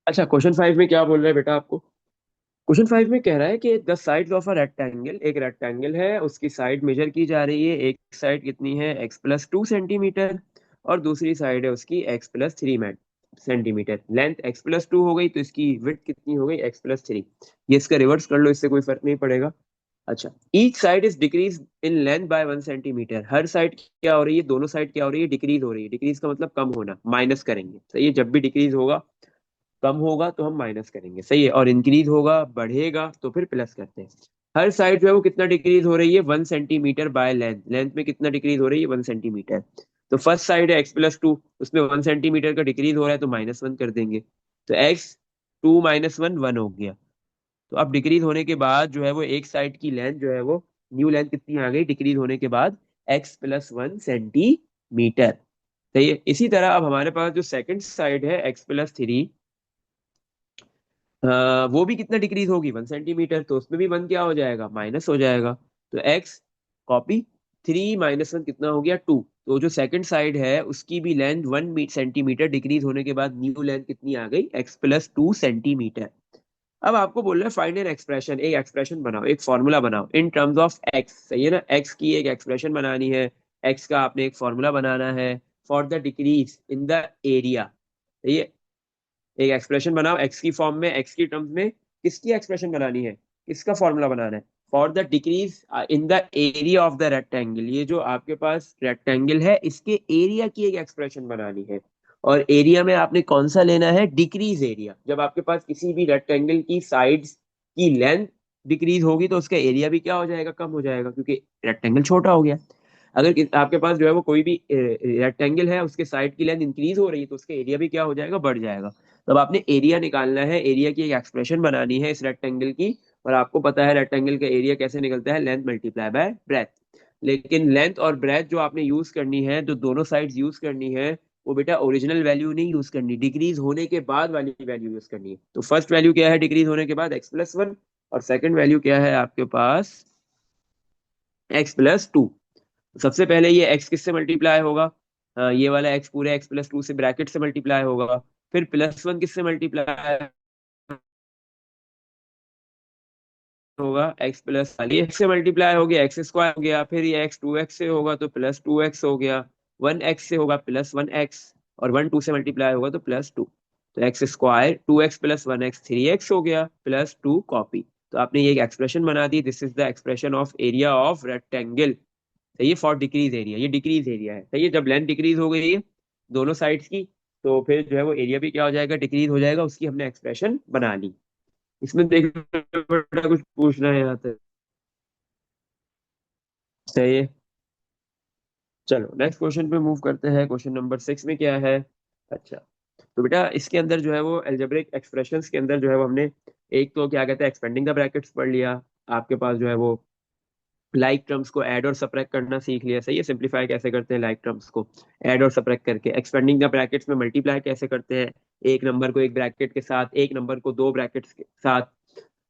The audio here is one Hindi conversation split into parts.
अच्छा, क्वेश्चन 5 में क्या बोल रहा है बेटा आपको? क्वेश्चन 5 में कह रहा है कि the sides of a rectangle, एक रेक्टेंगल है, उसकी साइड मेजर की जा रही है। एक साइड कितनी है? x+2 सेंटीमीटर, और दूसरी साइड है उसकी x+3 सेंटीमीटर। लेंथ x+2 हो गई, तो इसकी विड्थ कितनी हो गई? x+3। ये इसका रिवर्स कर लो, इससे कोई फर्क नहीं पड़ेगा। अच्छा, each side is decrease in length bye 1 centimetre. Her side क्या हो रही है? दोनों साइड क्या हो रही है? डिक्रीज हो रही है। डिक्रीज का मतलब कम होना, माइनस करेंगे। सही है, जब भी डिक्रीज होगा, कम होगा तो हम माइनस करेंगे। सही है, और इंक्रीज होगा, बढ़ेगा, तो फिर प्लस करते हैं। हर साइड जो है वो कितना डिक्रीज हो रही है? 1 सेंटीमीटर बाय लेंथ। लेंथ में कितना डिक्रीज हो रही है? 1 सेंटीमीटर। तो फर्स्ट साइड है x+2, उसमें 1 सेंटीमीटर का डिक्रीज हो रहा है, तो -1 कर देंगे। तो x2 - 1 1 हो गया। तो अब डिक्रीज होने के बाद जो है वो एक साइड की लेंथ जो है वो, न्यू लेंथ कितनी आ गई डिक्रीज होने के बाद? x+1 centimetre. सही है। इसी तरह अब हमारे पास जो सेकंड साइड है x+3, वो भी कितना डिक्रीज होगी? 1 सेंटीमीटर। तो उसमें भी 1 क्या हो जाएगा? माइनस हो जाएगा। तो x कॉपी, 3 - 1 कितना हो गया? 2। तो जो सेकंड साइड है उसकी भी लेंथ 1 सेंटीमीटर डिक्रीज होने के बाद न्यू लेंथ कितनी आ गई? x+2 centimetre. अब आपको बोल रहा है फाइंड एन एक्सप्रेशन, एक एक्सप्रेशन बनाओ, एक फॉर्मूला बनाओ इन टर्म्स ऑफ x। सही है ना, x की एक एक्सप्रेशन बनानी है, x का आपने एक फॉर्मूला बनाना है for the decrease in the area. सही है, एक एक्सप्रेशन बनाओ एक्स की फॉर्म में, एक्स की टर्म्स में। किसकी एक्सप्रेशन बनानी है? किसका फॉर्मूला बनाना है? For the decrease in the area of the rectangle. ये जो आपके पास रेक्टेंगल है, इसके एरिया की एक एक्सप्रेशन बनानी है। और एरिया में आपने कौन सा लेना है? Decrease area. जब आपके पास किसी भी रेक्टेंगल की साइड्स की लेंथ डिक्रीज होगी, तो उसका एरिया भी क्या हो जाएगा? कम हो जाएगा, क्योंकि रेक्टेंगल छोटा हो गया। अगर आपके पास जो है वो कोई भी रेक्टेंगल है, उसके साइड की लेंथ इंक्रीज हो रही है, तो उसका एरिया भी क्या हो जाएगा? बढ़ जाएगा। तो अब आपने एरिया निकालना है, एरिया की एक एक्सप्रेशन बनानी है इस रेक्टेंगल की। और आपको पता है रेक्टेंगल का एरिया कैसे निकलता है? Length multiply by breath. लेकिन लेंथ और ब्रेथ जो आपने यूज करनी है, जो दोनों साइड्स यूज करनी है, वो बेटा ओरिजिनल वैल्यू नहीं यूज करनी, डिक्रीज होने के बाद वाली वैल्यू यूज करनी है। तो फर्स्ट वैल्यू क्या है डिक्रीज होने के बाद? x+1। और सेकंड वैल्यू क्या है आपके पास? x+2। सबसे पहले ये x किससे मल्टीप्लाई होगा? ये वाला x पूरे x+2 से ब्रैकेट से मल्टीप्लाई होगा। फिर +1 किससे मल्टीप्लाई होगा? ये x से मल्टीप्लाई हो गया, x² हो गया। फिर ये x 2x से होगा तो +2x हो गया। 1x से होगा +1x। और 1 2 से मल्टीप्लाई होगा तो +2। तो x², 2x + 1x 3x हो गया, +2 कॉपी। तो आपने ये एक एक्सप्रेशन बना दी। This is the expression of area of rectangle. सही है, फॉर डिक्रीज एरिया। ये डिक्रीज एरिया है। सही है, जब लेंथ डिक्रीज हो गई है दोनों साइड्स की, तो फिर जो है वो एरिया भी क्या हो जाएगा? डिक्रीज हो जाएगा। उसकी हमने एक्सप्रेशन बना ली। इसमें देख बेटा कुछ पूछना है यहाँ से? सही है, चलो नेक्स्ट क्वेश्चन पे मूव करते हैं। क्वेश्चन नंबर 6 में क्या है? अच्छा, तो बेटा इसके अंदर जो है वो एल्जेब्रिक एक्सप्रेशंस के अंदर जो है वो हमने एक तो क्या कहते हैं एक्सपेंडिंग द ब्रैकेट्स पढ़ लिया। आपके पास जो है वो लाइक टर्म्स को ऐड और सबट्रैक्ट करना सीख लिया। सही है, सिंप्लीफाई कैसे करते हैं लाइक टर्म्स को ऐड और सबट्रैक्ट करके। एक्सपेंडिंग द ब्रैकेट्स में मल्टीप्लाई कैसे करते हैं, एक नंबर को एक ब्रैकेट के साथ, एक नंबर को दो ब्रैकेट्स के साथ।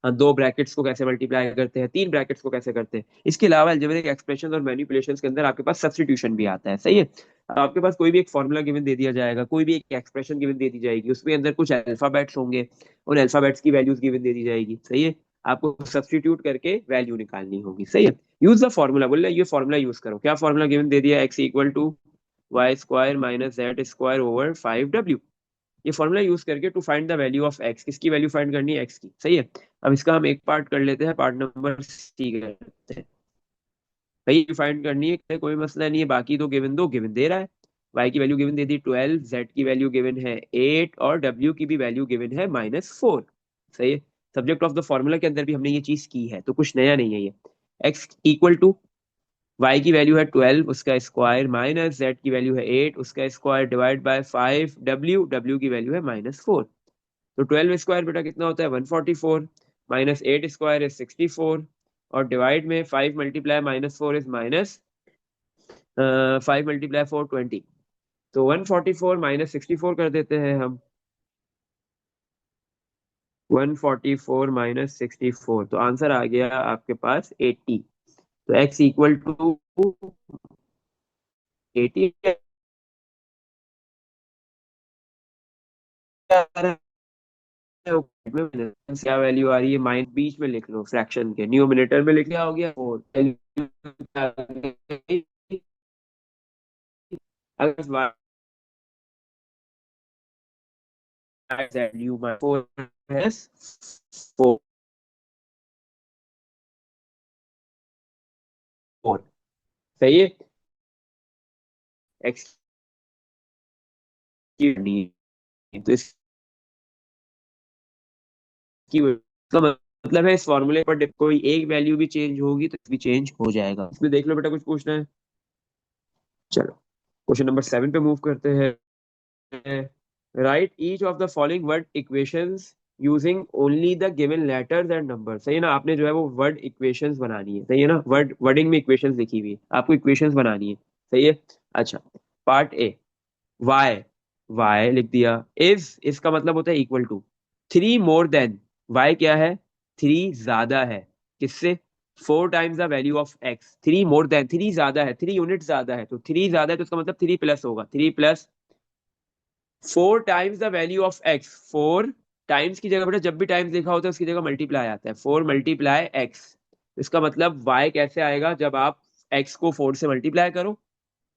हाँ, दो ब्रैकेट्स को कैसे मल्टीप्लाई करते हैं, तीन ब्रैकेट्स को कैसे करते हैं। इसके अलावा अलजेब्रिक एक्सप्रेशन और मैनिपुलेशंस के अंदर आपके पास सब्स्टिट्यूशन भी आता है। सही है, आपके पास कोई भी एक फॉर्मूला गिवन दे दिया जाएगा, कोई भी एक एक्सप्रेशन गिवन दे दी जाएगी, उसमें अंदर कुछ अल्फाबेट्स होंगे, उन अल्फाबेट्स की वैल्यूज गिवन दे दी जाएगी। सही है, आपको सब्स्टिट्यूट करके वैल्यू निकालनी होगी। सही है, यूज द फॉर्मूला, बोल रहे ये फॉर्मूला यूज करो। क्या फॉर्मूला गिवन दे दिया? x = y² - z²/5w। ये फॉर्मूला यूज करके to find the value of x, किसकी वैल्यू फाइंड करनी है? x की। सही है, अब इसका हम एक पार्ट कर लेते हैं, पार्ट नंबर सी करते हैं। भाई फाइंड करनी है, कोई मसला नहीं है, बाकी तो गिवन दो, गिवन दे रहा है। y की वैल्यू गिवन दे दी 12, z की वैल्यू गिवन है 8, और w की भी वैल्यू गिवन है -4। सही है, सब्जेक्ट ऑफ द फॉर्मूला के अंदर भी हमने ये चीज की है, तो कुछ नया नहीं है ये। x y की वैल्यू है 12, उसका स्क्वायर, माइनस z की वैल्यू है 8, उसका स्क्वायर, डिवाइड बाय 5 w की वैल्यू है -4। तो 12 स्क्वायर बेटा कितना होता है? 144। -8 स्क्वायर इज 64। और डिवाइड में 5 मल्टीप्लाई -4 इज -5 × 4 20। तो 144 -64 कर देते हैं हम। 144 -64, तो आंसर आ गया आपके पास 80। तो x = 80। क्या वैल्यू आ रही है, माइनस बीच में लिख लो, फ्रैक्शन के न्यूमिनेटर में लिख लिया, हो गया 4। अगर वैल्यू 4 है, 4 सही है। एक्स की नहीं, तो इसकी इसका मतलब है इस फॉर्मूले पर कोई एक वैल्यू भी चेंज होगी तो भी चेंज हो जाएगा। इसमें देख लो बेटा, कुछ पूछना है? चलो क्वेश्चन नंबर 7 पे मूव करते हैं। Right each of the following word equations using only the given letters and number. सही है ना, आपने जो है वो वर्ड इक्वेशंस बनानी है, सही है ना, वर्डिंग में इक्वेशंस लिखी हुई है, आपको इक्वेशंस बनानी है, सही है। अच्छा, पार्ट ए, वाई, वाई लिख दिया। इज, इसका मतलब होता है equal to. Three more than, y क्या है, थ्री ज्यादा है, किससे, 4 times the value of x. Three more than, three ज्यादा है, 3 यूनिट ज्यादा है, तो थ्री ज्यादा है तो इसका मतलब 3 प्लस होगा, 3 plus 4 times the value of x. 4 times की जगह बेटा जब भी टाइम्स लिखा होता है उसकी जगह मल्टीप्लाई आता है, 4 मल्टीप्लाई एक्स। इसका मतलब वाई कैसे आएगा, जब आप एक्स को 4 से मल्टीप्लाई करो,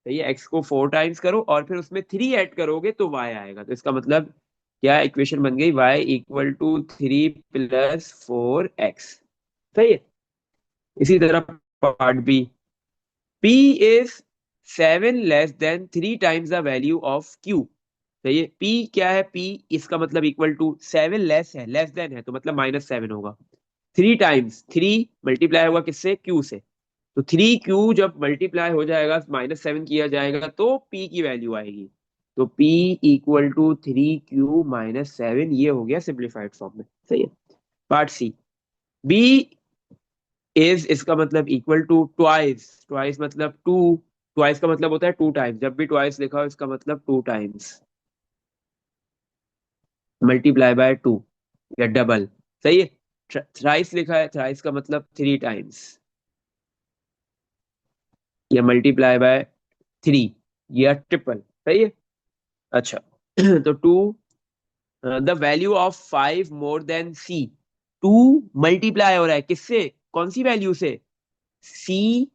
सही है, एक्स को 4 टाइम्स करो और फिर उसमें 3 ऐड करोगे तो वाई आएगा। तो इसका मतलब क्या इक्वेशन बन गई, वाई इक्वल टू 3 + 4 एक्स, सही है। इसी तरह part B, P is 7 < 3 times the value of Q. सही है, पी क्या है, पी इसका मतलब इक्वल टू 7 लेस है, लेस देन है तो मतलब -7 होगा। 3 टाइम्स, 3 मल्टीप्लाई होगा किससे, क्यू से, तो 3 क्यू जब मल्टीप्लाई हो जाएगा, -7 किया जाएगा तो पी की वैल्यू आएगी। तो पी इक्वल टू 3Q - 7, ये हो गया सिंप्लीफाइड फॉर्म में, सही है। पार्ट सी, बी इज, इसका मतलब इक्वल टू ट्वाइस, ट्वाइस मतलब टू, ट्वाइस का मतलब होता है 2 टाइम्स, जब भी ट्वाइस लिखा हो इसका मतलब 2 टाइम्स, मल्टीप्लाई बाय 2 या डबल, सही है। थ्राइस लिखा है, थ्राइस का मतलब 3 टाइम्स या मल्टीप्लाई बाय 3 या ट्रिपल, सही है। अच्छा तो two, the value of 5 more than C। Two multiply हो रहा है किससे, कौन सी वैल्यू से, C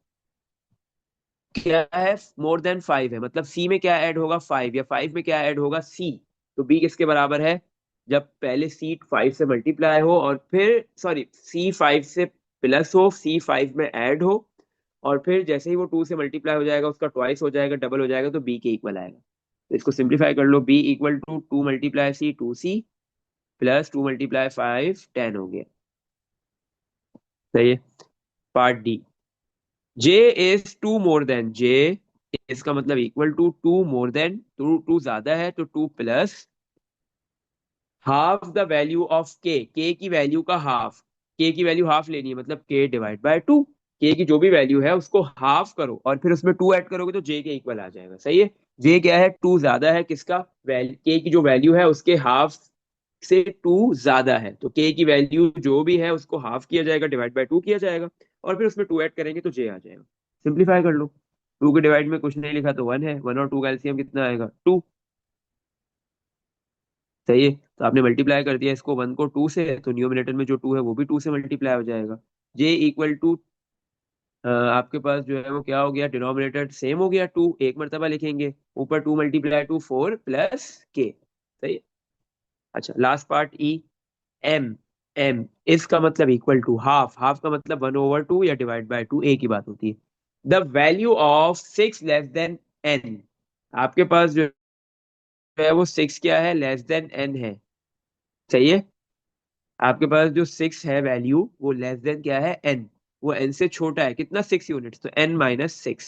क्या है, मोर देन 5 है, मतलब C में क्या ऐड होगा 5, या 5 में क्या ऐड होगा C। तो B किसके बराबर है, जब पहले C 5 से मल्टीप्लाई हो और फिर सॉरी C 5 से प्लस हो, C 5 में ऐड हो, और फिर जैसे ही वो 2 से मल्टीप्लाई हो जाएगा उसका ट्वाइस हो जाएगा, डबल हो जाएगा, तो B के इक्वल आएगा। तो इसको सिंप्लीफाई कर लो, B equal to 2 × C 2C plus 2 × 5 10 हो गया, सही है। Part D, J is 2 more than, J इसका मतलब equal to 2 more than, two two ज्यादा है तो 2 plus half the value of K की वैल्यू का हाफ, के की वैल्यू हाफ लेनी है, मतलब k/2। के की जो भी वैल्यू है उसको हाफ करो और फिर उसमें 2 ऐड करोगे तो जे के इक्वल आ जाएगा, सही है। जे क्या है, 2 ज्यादा है किसका, के की जो वैल्यू है उसके हाफ से 2 ज्यादा है, तो के की वैल्यू जो भी है उसको हाफ किया जाएगा, /2 किया जाएगा, और फिर उसमें 2 ऐड करेंगे तो जे आ जाएगा। सिंप्लीफाई कर लो, 2 के डिवाइड में कुछ नहीं लिखा तो 1 है, 1 और 2 का एलसीएम कितना आएगा, 2, सही है। तो आपने मल्टीप्लाई कर दिया इसको 1 को 2 से, तो न्यूमिनेटर में जो 2 है वो भी 2 से मल्टीप्लाई हो जाएगा। जे इक्वल टू, आपके पास जो है वो क्या हो गया, डिनोमिनेटर सेम हो गया, 2 एक मरतबा लिखेंगे, ऊपर 2 × 2 4 प्लस के, सही है। अच्छा लास्ट पार्ट ई, एम, एम इसका मतलब इक्वल टू हाफ, हाफ का मतलब 1/2 या /2, एक ही बात होती है। द वैल्यू ऑफ 6 < आपके पास जो है वो 6 क्या है, < है, सही है। आपके पास जो 6 है वैल्यू वो < क्या है, n, वो n से छोटा है कितना, 6 यूनिट्स, तो n - 6,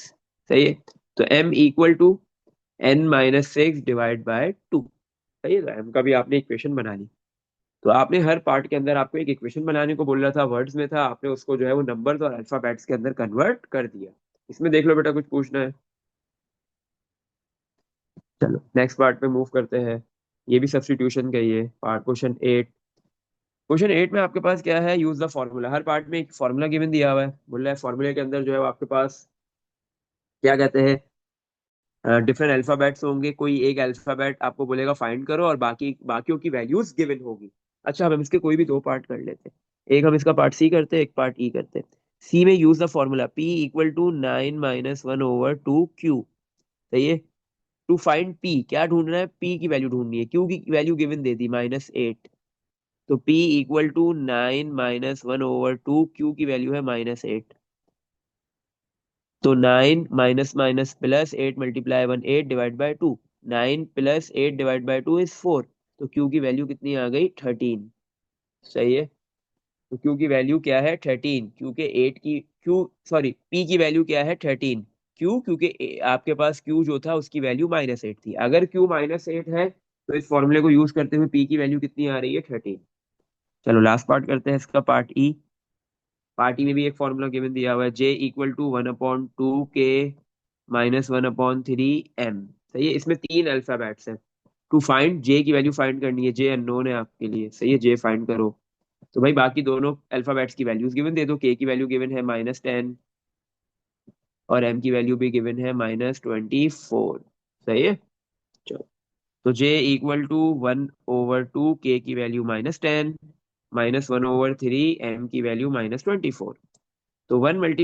सही है। तो m इक्वल टू n - 6 / 2, सही है। तो m का भी आपने इक्वेशन बना ली। तो आपने हर पार्ट के अंदर आपको एक इक्वेशन बनाने को बोल रहा था, वर्ड्स में था, आपने उसको जो है वो नंबर्स और अल्फाबेट्स के अंदर कन्वर्ट कर दिया। इसमें देख लो बेटा, कुछ पूछना है? चलो नेक्स्ट पार्ट पे मूव करते हैं। ये भी सब्स्टिट्यूशन का ही है पार्ट, क्वेश्चन 8। क्वेश्चन 8 में आपके पास क्या है, use the formula. Her part में एक फॉर्मूला गिवन दिया हुआ है, बोल रहा है फॉर्मूले के अंदर जो है वो आपके पास क्या कहते हैं, डिफरेंट अल्फाबेट्स होंगे, कोई एक अल्फाबेट आपको बोलेगा फाइंड करो और बाकी बाकियों की वैल्यूज गिवन होगी। अच्छा, हम इसके कोई भी दो पार्ट कर लेते हैं। एक हम इसका पार्ट सी करते हैं, एक पार्ट ई करते हैं। सी में use the formula P equal to 9 - 1/2 Q। सही है। टू फाइंड P क्या ढूंढना है, P की वैल्यू ढूंढनी है। Q की वैल्यू गिवन दे दी -8। तो P इक्वल टू 9 - 1/2, Q की वैल्यू है -8। तो 9 - 8 + 8 × 1 8 divide by 2। 9 + 8 divide by 2 is 4। तो Q की वैल्यू कितनी आ गई, 13। सही है। तो Q की वैल्यू क्या है, 13। Q के 8 की Q सॉरी P की वैल्यू क्या है, 13। Q क्योंकि आपके पास Q जो था उसकी वैल्यू -8 थी। अगर Q -8 है तो इस फॉर्मूले को यूज करते हुए P की वैल्यू कितनी आ रही है, 13। चलो लास्ट पार्ट करते हैं इसका, पार्ट ई। पार्टी में भी एक फॉर्मूला गिवन दिया हुआ है, J equal to 1/2 K -1/3 M। सही है। इसमें 3 अल्फाबेट्स हैं। टू फाइंड J की वैल्यू फाइंड करनी है। J अननोन है आपके लिए। सही है, J फाइंड करो। तो भाई बाकी दोनों अल्फाबेट्स की वैल्यूज गिवन दे दो। K की वैल्यू गिवन है -10 और M की वैल्यू भी गिवन है -24। सही है। चलो, तो J इक्वल टू 1/2 K की वैल्यू -10 -1/3 M की वैल्यू -24। तो 1 ×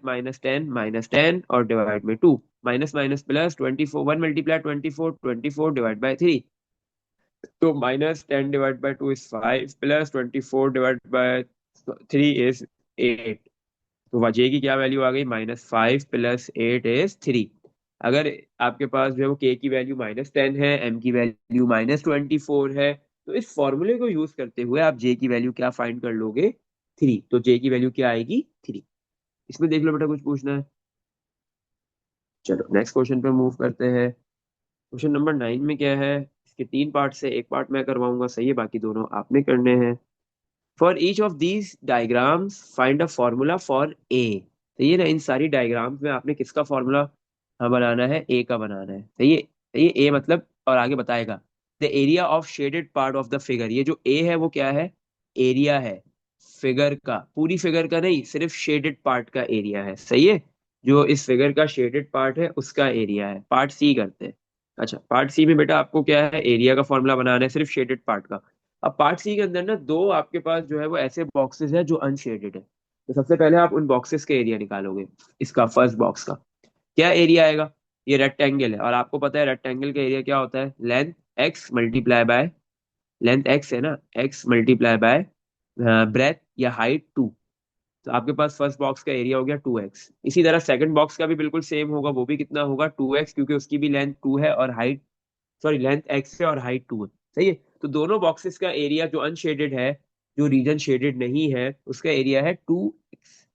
-10 - 10 और डिवाइड में 2। Minus minus plus 24। 1 × 24 divide by 3। तो -10/2 इज 5 प्लस 24/2 इज तो वजह की क्या वैल्यू आ गई, -5 + 8 इज 3। अगर आपके पास जो है वो के की वैल्यू -10 है, एम की वैल्यू -24 है, तो इस फॉर्मूले को यूज करते हुए आप जे की वैल्यू क्या फाइंड कर लोगे, 3। तो जे की वैल्यू क्या आएगी, 3। इसमें देख लो बेटा, कुछ पूछना है? चलो नेक्स्ट क्वेश्चन पे मूव करते हैं। क्वेश्चन नंबर 9 में क्या है, इसके 3 पार्ट से एक पार्ट मैं करवाऊंगा। सही है, बाकी दोनों आपने करने हैं। For each of these diagrams find a formula for ए। सही है ना, इन सारी डायग्राम्स में आपने किसका फॉर्मूला बनाना है, ए का बनाना है। सही है। सही है, ए मतलब, और आगे बताएगा the area of shaded part of the figure. ये जो ए है वो क्या है, एरिया है फिगर का। पूरी फिगर का नहीं, सिर्फ शेडेड पार्ट का एरिया है। सही है। जो इस फिगर का शेडेड पार्ट है उसका एरिया है। पार्ट सी करते हैं। अच्छा, पार्ट सी में बेटा आपको क्या है, एरिया का फॉर्मूला बनाना है सिर्फ शेडेड पार्ट का। अब पार्ट सी के अंदर ना दो आपके पास जो है वो ऐसे बॉक्सेस है जो अनशेडेड है। तो सबसे पहले आप उन बॉक्सेस के एरिया निकालोगे। इसका फर्स्ट बॉक्स का क्या एरिया आएगा, ये रेक्टेंगल है और आपको पता है रेक्टेंगल का एरिया क्या होता है, length x multiply by, length x है ना, एक्स मल्टीप्लाई बाय ब्रेथ या हाइट 2। तो आपके पास फर्स्ट बॉक्स का एरिया हो गया 2x। इसी तरह सेकंड बॉक्स का भी बिल्कुल सेम होगा, वो भी कितना होगा, 2x, क्योंकि उसकी भी लेंथ 2 है और हाइट, सॉरी लेंथ एक्स है और हाइट 2 है। सही है। तो दोनों बॉक्सेस का एरिया जो अनशेडेड है, जो रीजन शेडेड नहीं है, उसका एरिया है 2x।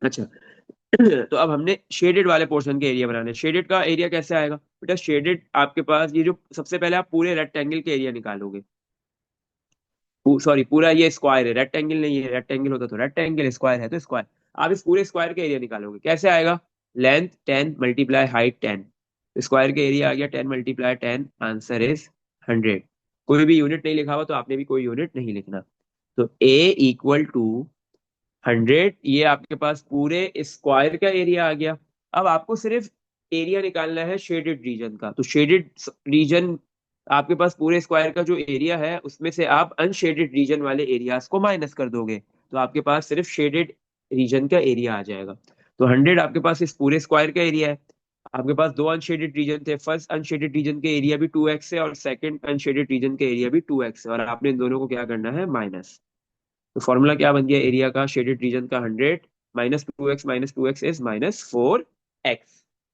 अच्छा, तो अब हमने शेडेड वाले पोर्शन के एरिया बनाने। शेडेड का एरिया कैसे आएगा बेटा, शेडेड आपके पास ये जो सबसे पहले आप पूरे रेक्टेंगल के एरिया निकालोगे। सॉरी, पूरा ये स्क्वायर है, रेक्टेंगल नहीं है। रेक्टेंगल होता तो रेक्टेंगल, स्क्वायर है तो स्क्वायर। आप इस पूरे स्क्वायर का एरिया निकालोगे, कैसे आएगा, लेंथ 10 मल्टीप्लाई हाइट 10। स्क्वायर का एरिया आ गया 10 × 10, आंसर इज 100। कोई भी यूनिट नहीं लिखा हुआ तो आपने भी कोई यूनिट नहीं लिखना। तो ए इक्वल टू 100, ये आपके पास पूरे स्क्वायर का एरिया आ गया। अब आपको सिर्फ एरिया निकालना है शेडेड रीजन का। तो शेडेड रीजन आपके पास पूरे स्क्वायर का जो एरिया है उसमें से आप अनशेडेड रीजन वाले एरियाज को माइनस कर दोगे, तो आपके पास सिर्फ शेडेड रीजन का एरिया आ जाएगा। तो 100 आपके पास इस पूरे स्क्वायर का एरिया है। आपके पास दो अनशेडेड रीजन थे, फर्स्ट अनशेडेड रीजन के एरिया भी 2x है और सेकंड अनशेडेड रीजन के एरिया भी 2x है, और आपने इन दोनों को क्या करना है, माइनस। तो फॉर्मूला क्या बन गया एरिया का, शेडेड रीजन का 100 -2x इज -4x।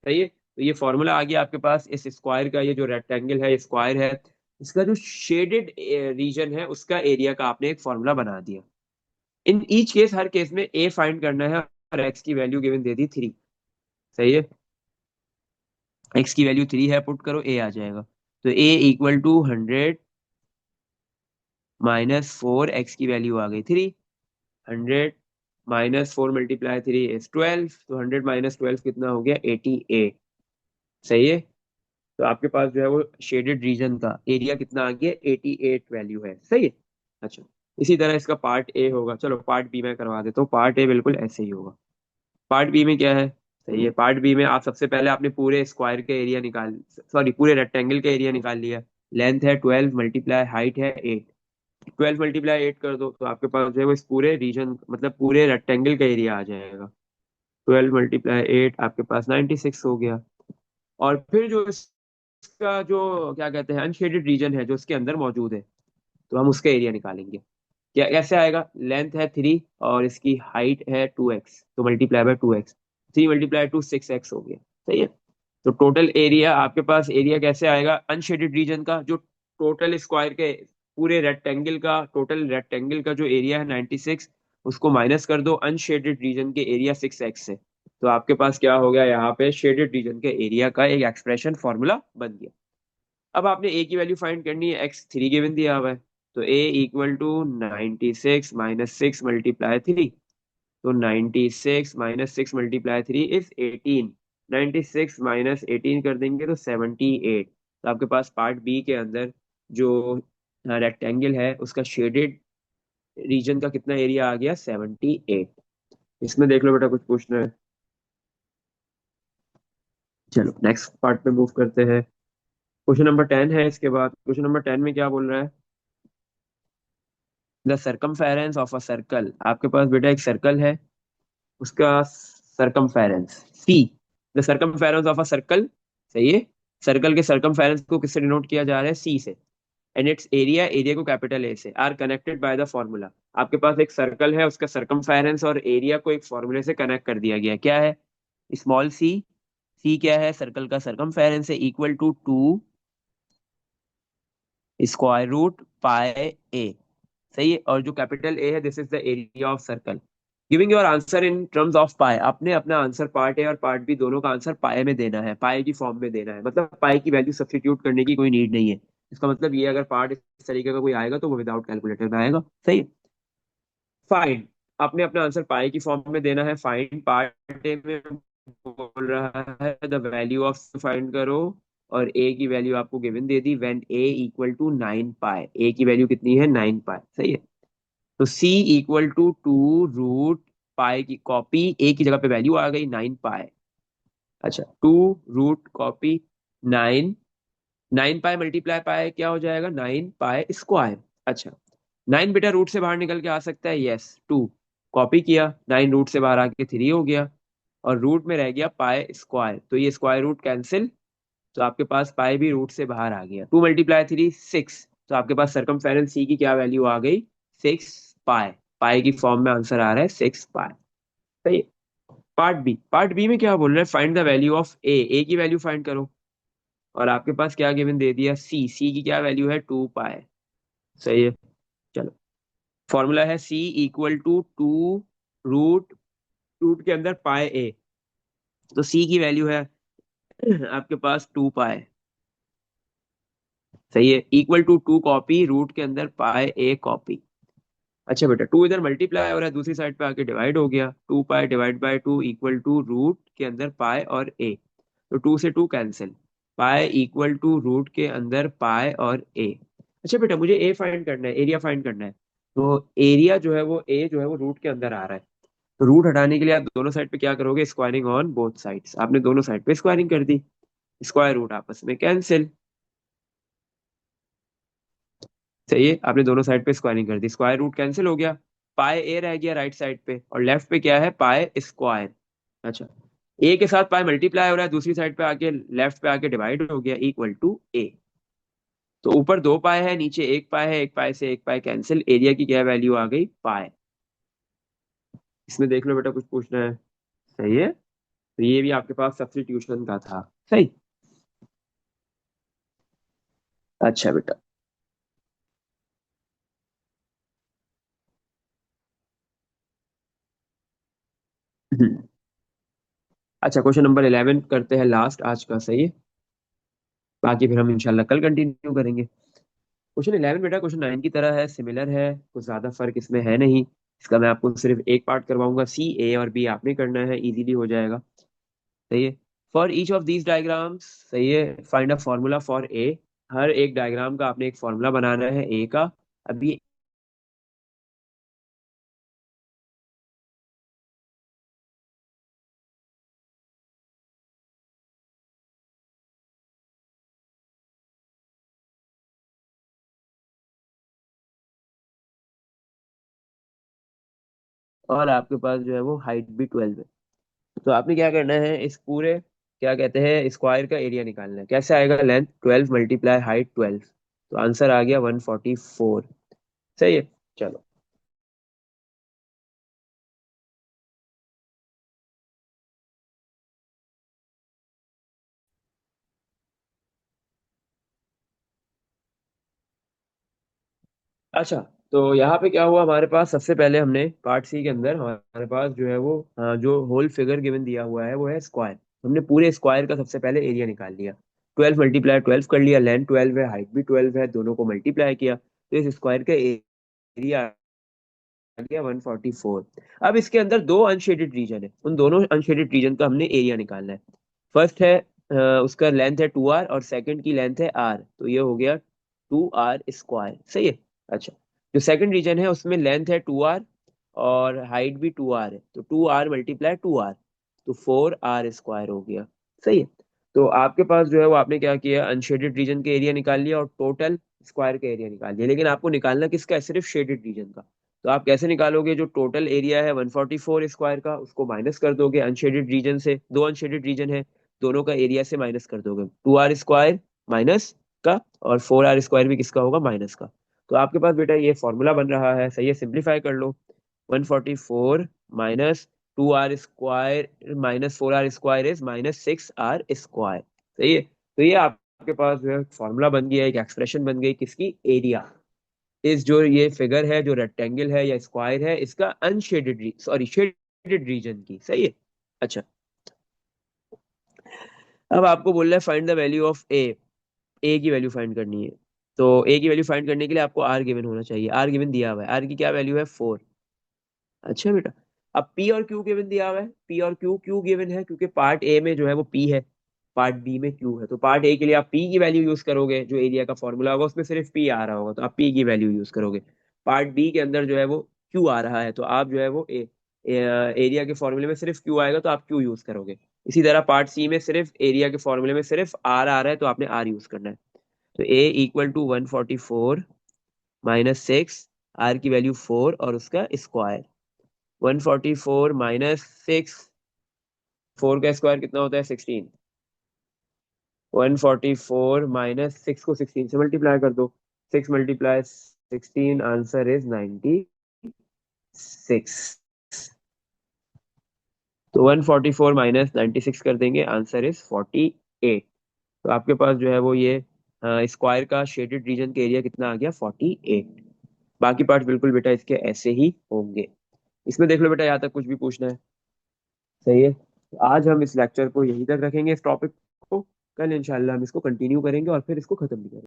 सही है। तो ये फॉर्मूला आ गया आपके पास इस स्क्वायर का। ये जो रेक्टेंगल है स्क्वायर है, इसका जो शेडेड रीजन है उसका एरिया का आपने एक फॉर्मूला बना दिया। In each case, her case में ए फाइंड करना है और एक्स की वैल्यू गिवन दे दी 3। सही है। एक्स की वैल्यू 3 है, पुट करो ए आ जाएगा। तो ए इक्वल टू 100 -4, एक्स की वैल्यू आ गई 3। 100 -4 × 3 इज 12। तो 100 - 12 कितना हो गया, 88। सही है। तो आपके पास जो है वो शेडेड रीजन का एरिया कितना आ गया, 88 वैल्यू है। सही है। अच्छा, इसी तरह इसका पार्ट ए होगा। चलो पार्ट बी में करवा देता हूँ। पार्ट ए बिल्कुल ऐसे ही होगा। पार्ट बी में क्या है, सही है, पार्ट बी में आप सबसे पहले आपने पूरे स्क्वायर का एरिया निकाल, सॉरी पूरे रेक्टेंगल का एरिया निकाल लिया। लेंथ है 12 मल्टीप्लाई हाइट है 8। 12 मल्टीप्लाई 8 कर दो तो आपके पास जो है वो इस पूरे रीजन मतलब पूरे रेक्टेंगल का एरिया आ जाएगा। 12 × 8 आपके पास 96 हो गया। और फिर जो इसका जो क्या कहते हैं अनशेडेड रीजन है जो इसके अंदर मौजूद है, तो हम उसका एरिया निकालेंगे। क्या कैसे आएगा? लेंथ है 3 और इसकी हाइट है 2x, तो मल्टीप्लाई बाय 2x। 3 × 2 6x हो गया। सही है। तो टोटल एरिया आपके पास एरिया कैसे आएगा अनशेडेड रीजन का, जो टोटल स्क्वायर के पूरे रेक्टेंगल का टोटल रेक्टेंगल का जो एरिया है 96, उसको माइनस कर दो अनशेडेड रीजन के एरिया 6x से। तो आपके पास क्या हो गया, यहाँ पे शेडेड रीजन के एरिया का एक एक्सप्रेशन फॉर्मूला बन गया। अब आपने ए की वैल्यू फाइंड करनी है, x3 गिवन दिया हुआ है। तो a equal to 96 minus 6 multiply 3। तो 96 माइनस 6 मल्टीप्लाई 3 इज 18। 96 माइनस 18 कर देंगे तो 78। तो आपके पास पार्ट बी के अंदर जो रेक्टेंगल है उसका शेडेड रीजन का कितना एरिया आ गया, 78। इसमें देख लो बेटा, कुछ पूछना है? चलो नेक्स्ट पार्ट पे मूव करते हैं। क्वेश्चन नंबर 10 है। इसके बाद क्वेश्चन नंबर 10 में क्या बोल रहा है? The circumference of a circle. आपके पास बेटा एक सर्कल है, उसका circumference C. The circumference of a circle. सही है। सर्कल के सरकमफेरेंस को किससे डिनोट किया जा रहा है? सी से। एंड इट्स एरिया, एरिया को कैपिटल ए से, are connected by the formula. आपके पास एक सर्कल है, उसका सरकमफेरेंस और एरिया को एक फॉर्मूले से कनेक्ट कर दिया गया। क्या है? Small C. सी क्या है? सर्कल का सरकमफेरेंस है, equal to 2 square root pi A. सही है। और जो कैपिटल ए है, this is the area of circle. Giving your answer in terms of pi. आपने अपना आंसर पार्ट ए और पार्ट बी दोनों का आंसर पाए में देना है, पाए की फॉर्म में देना है। मतलब पाई की वैल्यू सब्स्टिट्यूट करने की कोई नीड नहीं है। इसका मतलब ये, अगर पार्ट इस तरीके का कोई आएगा तो वो विदाउट कैलकुलेटर में आएगा। सही है। फाइंड। आपने अपना आंसर पाई की फॉर्म में देना है। फाइंड पार्ट ए में बोल रहा है द वैल्यू ऑफ, फाइंड करो। और ए की वैल्यू आपको गिवन दे दी, when A equal to 9 pi. A की वैल्यू कितनी है? 9 पाई। सही है। तो c equal to 2 root pi की कॉपी, ए की जगह पे वैल्यू आ गई 9 पाई। अच्छा, 2 root copy 9। 9 pi multiply pi क्या हो जाएगा? 9 पाई स्क्वायर। अच्छा, 9 बेटा रूट से बाहर निकल के आ सकता है, यस। 2 कॉपी किया, 9 रूट से बाहर आके 3 हो गया। और रूट में रह गया पाई स्क्वायर, तो ये स्क्वायर रूट कैंसिल। तो आपके पास पाई भी रूट से बाहर आ गया। 2 × 3 6। तो आपके पास सरकमफेरेंस सी की क्या वैल्यू आ गई? 6 पाई। पाई की फॉर्म में आंसर आ रहा है 6 पाई। सही। पार्ट बी, पार्ट बी में क्या बोल रहे हैं? फाइंड द वैल्यू ऑफ ए। ए की वैल्यू फाइंड करो। और आपके पास क्या गिवन दे दिया? सी। सी की क्या वैल्यू है? 2 पाई। सही है। चलो, फॉर्मूला है सी इक्वल टू 2 रूट, रूट के अंदर पाई ए। तो सी की वैल्यू है आपके पास 2 पाई। सही है। इक्वल टू 2 कॉपी, रूट के अंदर पाई ए कॉपी। अच्छा बेटा, 2 इधर मल्टीप्लाई हो रहा है, दूसरी साइड पे आके डिवाइड हो गया। 2 pi divide by 2 equal to root के अंदर पाई और ए। तो 2 से 2 cancel. Pi equal to root के अंदर पाई और ए। अच्छा बेटा, मुझे ए फाइंड करना है, एरिया फाइंड करना है। तो एरिया जो है वो ए जो है वो रूट के अंदर आ रहा है। तो रूट हटाने के लिए आप दोनों साइड पे क्या करोगे? Squaring on both sides. आपने दोनों साइड पे स्क्वायरिंग कर दी, स्क्वायर रूट आपस में कैंसिल। सही है। आपने दोनों साइड पे स्क्वायरिंग कर दी, स्क्वायर रूट कैंसिल हो गया। पाई ए रह गया राइट साइड पे, और लेफ्ट पे क्या है? Pi square. अच्छा, ए के साथ पाई मल्टीप्लाई हो रहा है, दूसरी साइड पे आके लेफ्ट पे आके डिवाइड हो गया, इक्वल टू ए। तो ऊपर 2 पाई है, नीचे 1 पाई है, 1 पाई से 1 पाई कैंसिल। एरिया की क्या वैल्यू आ गई? पाई। इसमें देख लो बेटा, कुछ पूछना है? सही है। तो ये भी आपके पास सब्स्टिट्यूशन का था। सही। अच्छा बेटा। अच्छा, क्वेश्चन नंबर 11 करते हैं लास्ट आज का। सही है। बाकी फिर हम इंशाल्लाह कल कंटिन्यू करेंगे। क्वेश्चन 11 बेटा क्वेश्चन 9 की तरह है, सिमिलर है, कुछ ज्यादा फर्क इसमें है नहीं। इसका मैं आपको सिर्फ एक पार्ट करवाऊंगा, सी ए और बी आपने करना है, इजीली हो जाएगा। सही है। For each of these diagrams, सही है, find a formula for A. हर एक डायग्राम का आपने एक फॉर्मूला बनाना है ए का। अभी और आपके पास जो है वो हाइट भी 12 है। तो आपने क्या करना है, इस पूरे क्या कहते हैं स्क्वायर का एरिया निकालना है। कैसे आएगा, लेंथ 12 मल्टीप्लाई हाइट 12, तो आंसर आ गया 144। सही है। चलो। अच्छा, तो यहाँ पे क्या हुआ, हमारे पास सबसे पहले हमने पार्ट सी के अंदर हमारे पास जो है वो जो होल फिगर गिवन दिया हुआ है वो है स्क्वायर। हमने पूरे स्क्वायर का सबसे पहले एरिया निकाल लिया। 12 मल्टीप्लाई 12 कर लिया, लेंथ 12 है हाइट भी 12 है, दोनों को मल्टीप्लाई किया तो इस स्क्वायर का एरिया आ गया 144। अब इसके अंदर दो अनशेडेड रीजन है, उन दोनों अनशेडेड रीजन का हमने एरिया निकालना है। फर्स्ट है उसका लेंथ है 2r और सेकंड की लेंथ है r, तो ये हो गया 2r स्क्वायर। सही है। अच्छा, जो सेकंड रीजन है उसमें लेंथ है 2r और हाइट भी 2r है, तो 2r मल्टीप्लाई 2r, तो 4r स्क्वायर हो गया। सही है। तो आपके पास जो है वो आपने क्या किया, अनशेडेड रीजन के एरिया निकाल लिया और टोटल स्क्वायर का एरिया निकाल लिया, लेकिन आपको निकालना किसका है, सिर्फ शेडेड रीजन का। तो आप कैसे निकालोगे, जो टोटल एरिया है 144 स्क्वायर का उसको माइनस कर दोगे अनशेडेड रीजन से, दो अनशेडेड रीजन है दोनों का एरिया से माइनस कर दोगे, 2r स्क्वायर माइनस का और 4r स्क्वायर भी किसका होगा, माइनस का। तो आपके पास बेटा ये फॉर्मूला बन रहा है। सही है, सिंप्लीफाई कर लो। 144 minus 2r square minus 4r square is minus 6r square. सही है। तो ये आपके पास जो है फॉर्मूला बन गया, एक एक्सप्रेशन बन गई किसकी, एरिया। इस जो ये फिगर है, जो रेक्टेंगल है या स्क्वायर है, इसका अनशेडेड सॉरी शेडेड रीजन की। सही है। अच्छा, अब आपको बोल रहा है फाइंड द वैल्यू ऑफ ए। ए की वैल्यू फाइंड करनी है। तो ए की वैल्यू फाइंड करने के लिए आपको आर गिवन होना चाहिए। आर गिवन दिया हुआ है, आर की क्या वैल्यू है, 4। अच्छा बेटा, अब पी और क्यू गिवन दिया हुआ है। पी और क्यू क्यू गिवन है क्योंकि पार्ट ए में जो है वो पी है, पार्ट बी में क्यू है। तो पार्ट ए के लिए आप पी की वैल्यू यूज करोगे, जो एरिया का फॉर्मूला होगा उसमें सिर्फ पी आ रहा होगा तो आप पी की वैल्यू यूज करोगे। पार्ट बी के अंदर जो है वो क्यू आ रहा है तो आप जो है वो एरिया के फॉर्मूले में सिर्फ क्यू आएगा तो आप क्यू यूज करोगे। इसी तरह पार्ट सी में सिर्फ एरिया के फॉर्मूले में सिर्फ आर आ रहा है तो आपने आर यूज करना है। तो ए इक्वल टू 144 माइनस 6, आर की वैल्यू 4 और उसका स्क्वायर। 144 माइनस 6, 4 का स्क्वायर कितना होता है, 16। 144 माइनस 6 को 16 से मल्टीप्लाई कर दो, 6 मल्टीप्लाई 16, आंसर इज 96। तो 144 माइनस 96 कर देंगे, आंसर इज 48। तो आपके पास जो है वो ये स्क्वायर का शेडेड रीजन का एरिया कितना आ गया, 48। बाकी पार्ट बिल्कुल बेटा इसके ऐसे ही होंगे। इसमें देख लो बेटा, यहाँ तक कुछ भी पूछना है। सही है। तो आज हम इस लेक्चर को यहीं तक रखेंगे, इस टॉपिक को। कल इंशाल्लाह हम इसको कंटिन्यू करेंगे और फिर इसको खत्म भी करेंगे।